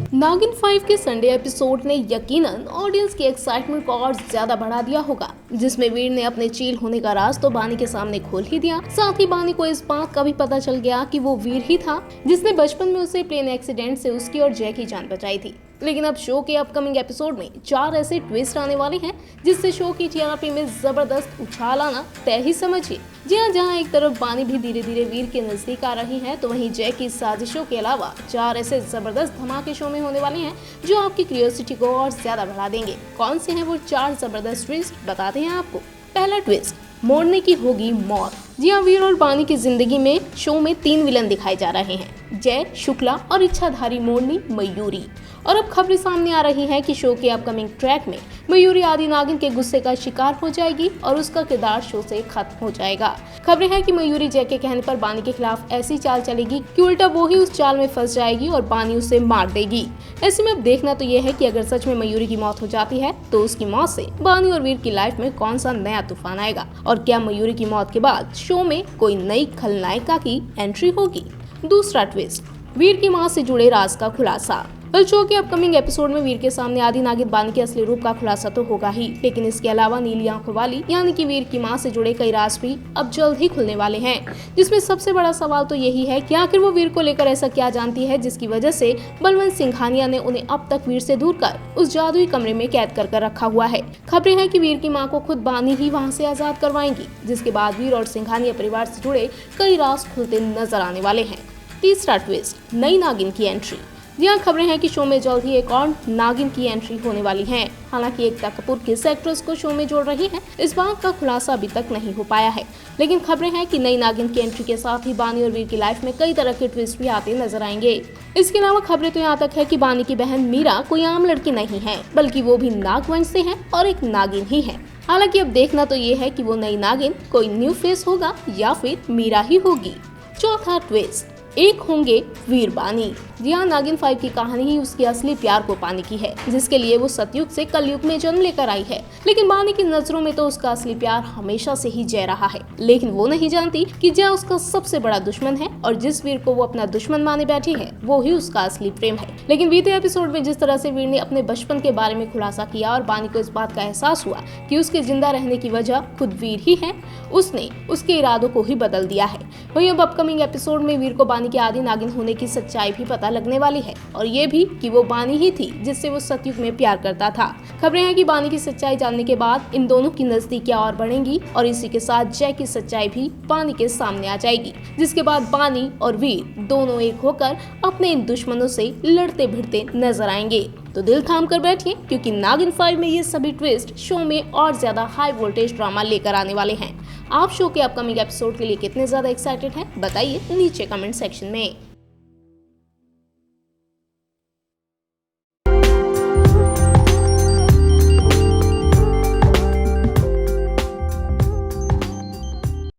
नागिन 5 के Sunday episode ने यकीनन ऑडियंस की एक्साइटमेंट को और ज्यादा बढ़ा दिया होगा, जिसमें वीर ने अपने चील होने का राज तो बानी के सामने खोल ही दिया। साथ ही बानी को इस बात का भी पता चल गया कि वो वीर ही था जिसने बचपन में उसे प्लेन एक्सीडेंट से उसकी और जय की जान बचाई थी। लेकिन अब शो के अपकमिंग एपिसोड में 4 ऐसे ट्विस्ट आने वाले हैं जिससे शो की टीआरपी में जबरदस्त उछाल आना तय ही समझिए। जी हाँ, जहाँ एक तरफ बानी भी धीरे धीरे वीर के नजदीक आ रही है, तो वहीं जय की साजिशों के अलावा 4 ऐसे जबरदस्त धमाके शो में होने वाले हैं जो आपकी क्यूरियोसिटी को और ज्यादा बढ़ा देंगे। कौन से हैं वो 4 जबरदस्त ट्विस्ट, बताते हैं आपको। पहला ट्विस्ट, मोड़ने की होगी मौत। जी हाँ, वीर और बानी की जिंदगी में शो में 3 विलन दिखाए जा रहे हैं, जय, शुक्ला और इच्छाधारी मोरनी मयूरी। और अब खबरें सामने आ रही हैं कि शो के अपकमिंग ट्रैक में मयूरी आदि नागिन के गुस्से का शिकार हो जाएगी और उसका किरदार शो से खत्म हो जाएगा। खबरें हैं कि मयूरी जय के कहने पर बानी के खिलाफ ऐसी चाल चलेगी कि उल्टा वो ही उस चाल में फंस जाएगी और बानी उसे मार देगी। ऐसे में अब देखना तो ये है कि अगर सच में मयूरी की मौत हो जाती है तो उसकी मौत से बानी और वीर की लाइफ में कौन सा नया तूफान आएगा, और क्या मयूरी की मौत के बाद शो में कोई नई खलनायिका की एंट्री होगी। दूसरा ट्विस्ट, वीर की मां से जुड़े राज का खुलासा। शो के अपकमिंग एपिसोड में वीर के सामने आदि नागिन बानी के असली रूप का खुलासा तो होगा ही, लेकिन इसके अलावा नीली आंखों वाली यानी कि वीर की मां से जुड़े कई राज भी अब जल्द ही खुलने वाले हैं, जिसमें सबसे बड़ा सवाल तो यही है कि आखिर वो वीर को लेकर ऐसा क्या जानती है जिसकी वजह से बलवंत सिंघानिया ने उन्हें अब तक वीर से दूर कर उस जादुई कमरे में कैद कर रखा हुआ है। खबरें हैं कि वीर की मां को खुद बानी ही वहां से आजाद करवाएंगी, जिसके बाद वीर और सिंघानिया परिवार से जुड़े कई राज खुलते नजर आने वाले हैं। तीसरा ट्विस्ट, नई नागिन की एंट्री। जी हाँ, खबरें हैं कि शो में जल्द ही एक और नागिन की एंट्री होने वाली है। हालांकि एकता कपूर किस एक्ट्रेस को शो में जोड़ रही है, इस बात का खुलासा अभी तक नहीं हो पाया है, लेकिन खबरें हैं कि नई नागिन की एंट्री के साथ ही बानी और वीर की लाइफ में कई तरह के ट्विस्ट भी आते नजर आएंगे। इसके अलावा खबरें तो यहाँ तक है कि बानी की बहन मीरा कोई आम लड़की नहीं है, बल्कि वो भी नागवंश से है और एक नागिन ही है। हालांकि अब देखना तो ये है कि वो नई नागिन कोई न्यू फेस होगा या फिर मीरा ही होगी। चौथा ट्विस्ट, एक होंगे वीर बानी। जी हाँ, नागिन 5 की कहानी ही उसके असली प्यार को पाने की है, जिसके लिए वो सतयुग से कलयुग में जन्म लेकर आई है। लेकिन बानी की नजरों में तो उसका असली प्यार हमेशा से ही जय रहा है, लेकिन वो नहीं जानती कि जय उसका सबसे बड़ा दुश्मन है और जिस वीर को वो अपना दुश्मन माने बैठी है वो ही उसका असली प्रेम है। लेकिन बीते एपिसोड में जिस तरह से वीर ने अपने बचपन के बारे में खुलासा किया और बानी को इस बात का एहसास हुआ कि उसके जिंदा रहने की वजह खुद वीर ही है, उसने उसके इरादों को ही बदल दिया है। वहीं अब अपकमिंग एपिसोड में वीर को बानी के आदि नागिन होने की सच्चाई भी पता लगने वाली है, और ये भी कि वो बानी ही थी जिससे वो सतयुग में प्यार करता था। खबरें हैं कि बानी की सच्चाई जानने के बाद इन दोनों की नजदीकियां और बढ़ेंगी और इसी के साथ जय की सच्चाई भी बानी के सामने आ जाएगी, जिसके बाद बानी और वीर दोनों एक होकर अपने इन दुश्मनों से लड़ते भिड़ते नजर आएंगे। तो दिल थाम कर बैठिए, क्योंकि नागिन 5 में ये सभी ट्विस्ट शो में और ज्यादा हाई वोल्टेज ड्रामा लेकर आने वाले हैं। आप शो के अपकमिंग एपिसोड के लिए कितने ज्यादा एक्साइटेड हैं, बताइए नीचे कमेंट सेक्शन में।